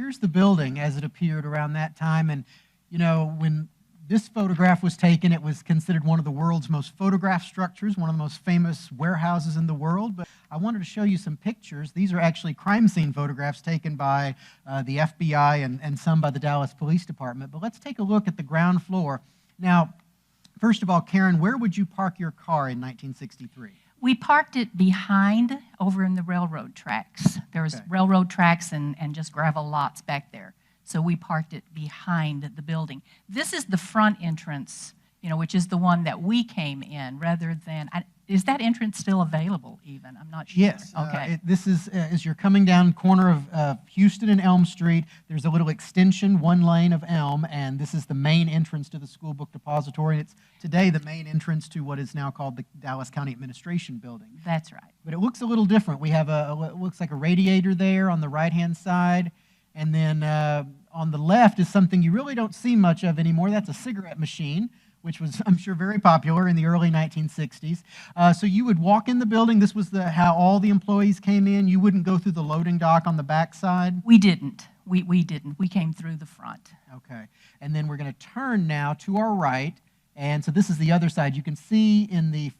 here's the building as it appeared around that time. And, you know, when this photograph was taken, it was considered one of the world's most photographed structures, one of the most famous warehouses in the world. But I wanted to show you some pictures. These are actually crime scene photographs taken by the FBI and some by the Dallas Police Department. But let's take a look at the ground floor. Now, first of all, Karen, where would you park your car in 1963? We parked it behind, over in the railroad tracks. There was railroad tracks and just gravel lots back there. So we parked it behind the building. This is the front entrance, you know, which is the one that we came in rather than, is that entrance still available even? I'm not sure. Yes. Okay. This is, as you're coming down corner of Houston and Elm Street, there's a little extension, one lane of Elm, and this is the main entrance to the School Book Depository. It's today the main entrance to what is now called the Dallas County Administration Building. That's right. But it looks a little different. We have it looks like a radiator there on the right-hand side. And then on the left is something you really don't see much of anymore. That's a cigarette machine, which was, I'm sure, very popular in the early 1960s. So you would walk in the building. This was how all the employees came in. You wouldn't go through the loading dock on the back side? We didn't. We didn't. We came through the front. Okay. And then we're going to turn now to our right. And so this is the other side. You can see in the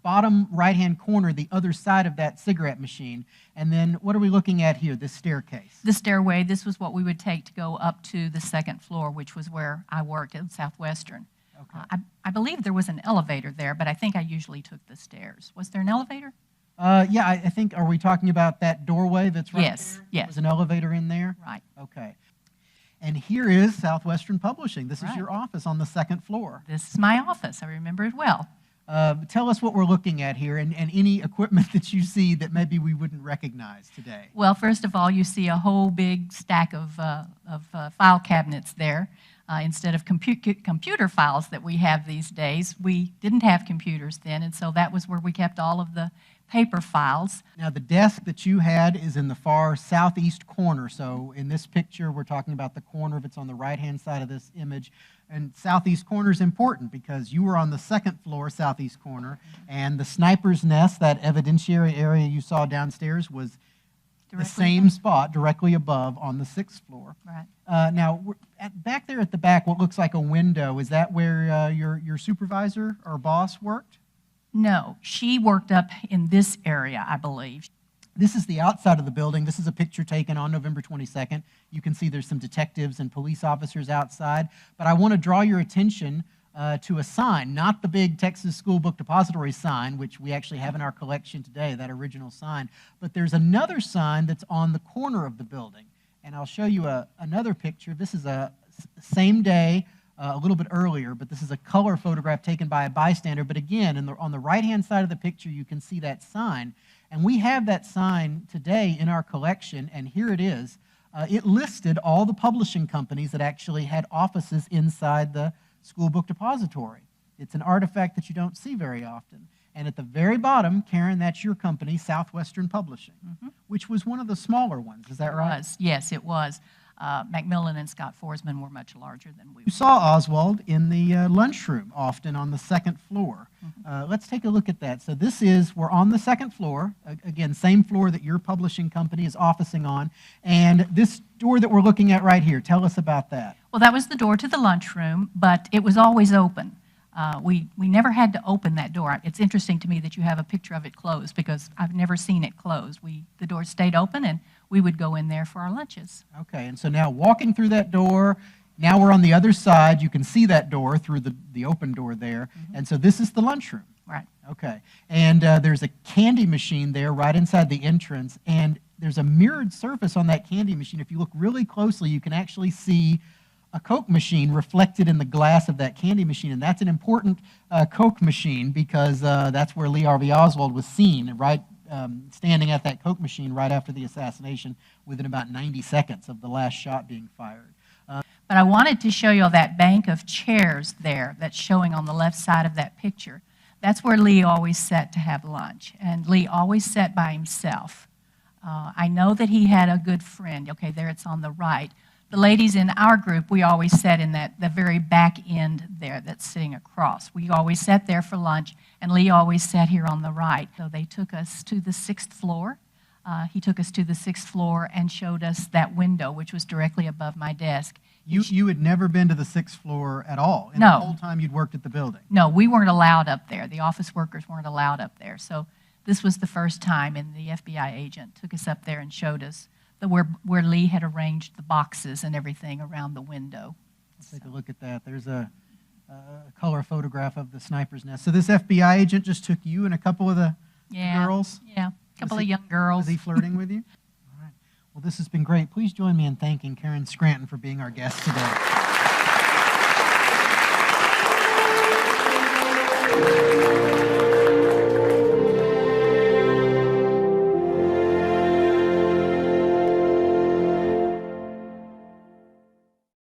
bottom right-hand corner, the other side of that cigarette machine. And then what are we looking at here, this staircase? The stairway, this was what we would take to go up to the second floor, which was where I worked at Southwestern. Okay. I believe there was an elevator there, but I think I usually took the stairs. Was there an elevator? Yeah, I think, are we talking about that doorway that's right there? Yes. There's an elevator in there? Right. Okay. And here is Southwestern Publishing. This is Right. your office on the second floor. This is my office. I remember it well. Tell us what we're looking at here and any equipment that you see that maybe we wouldn't recognize today. Well, first of all, you see a whole big stack of file cabinets there. Instead of computer files that we have these days, we didn't have computers then, and so that was where we kept all of the paper files. Now, the desk that you had is in the far southeast corner. So in this picture, we're talking about the corner. If it's on the right-hand side of this image, and southeast corner is important because you were on the second floor, southeast corner, and the sniper's nest, that evidentiary area you saw downstairs, was the same spot directly above on the sixth floor. Right. Now, back there at the back, what looks like a window, is that where your supervisor or boss worked? No, she worked up in this area, I believe. This is the outside of the building. This is a picture taken on November 22nd. You can see there's some detectives and police officers outside. But I want to draw your attention to a sign, not the big Texas School Book Depository sign, which we actually have in our collection today, that original sign. But there's another sign that's on the corner of the building. And I'll show you another picture. This is a same day, a little bit earlier, but this is a color photograph taken by a bystander. But again, on the right-hand side of the picture, you can see that sign. And we have that sign today in our collection, and here it is. It listed all the publishing companies that actually had offices inside the School Book Depository. It's an artifact that you don't see very often. And at the very bottom, Karen, that's your company, Southwestern Publishing, which was one of the smaller ones. Is that right? It was. Yes, it was. Macmillan and Scott Forsman were much larger than we were. You saw Oswald in the lunchroom, often on the second floor. Let's take a look at that. So we're on the second floor, again, same floor that your publishing company is officing on. And this door that we're looking at right here, tell us about that. Well, that was the door to the lunchroom, but it was always open. We never had to open that door. It's interesting to me that you have a picture of it closed because I've never seen it closed. The door stayed open and we would go in there for our lunches. Okay, and so now walking through that door, now we're on the other side. You can see that door through the open door there. And so this is the lunchroom. Right. Okay, and there's a candy machine there right inside the entrance, and there's a mirrored surface on that candy machine. If you look really closely, you can actually see a Coke machine reflected in the glass of that candy machine, and that's an important Coke machine because that's where Lee Harvey Oswald was seen, right, standing at that Coke machine right after the assassination within about 90 seconds of the last shot being fired. But I wanted to show you that bank of chairs there that's showing on the left side of that picture. That's where Lee always sat to have lunch, and Lee always sat by himself. I know that he had a good friend. Okay, there it's on the right. The ladies in our group, we always sat in the very back end there that's sitting across. We always sat there for lunch, and Lee always sat here on the right. So they took us to the sixth floor. He took us to the 6th floor and showed us that window, which was directly above my desk. You had never been to the 6th floor at all in No. the whole time you'd worked at the building? No, we weren't allowed up there. The office workers weren't allowed up there. So this was the first time, and the FBI agent took us up there and showed us where Lee had arranged the boxes and everything around the window. Let's take a look at that. There's a color photograph of the sniper's nest. So this FBI agent just took you and a couple of the girls? Yeah, a couple of young girls. Was he flirting with you? All right. Well, this has been great. Please join me in thanking Karen Scranton for being our guest today.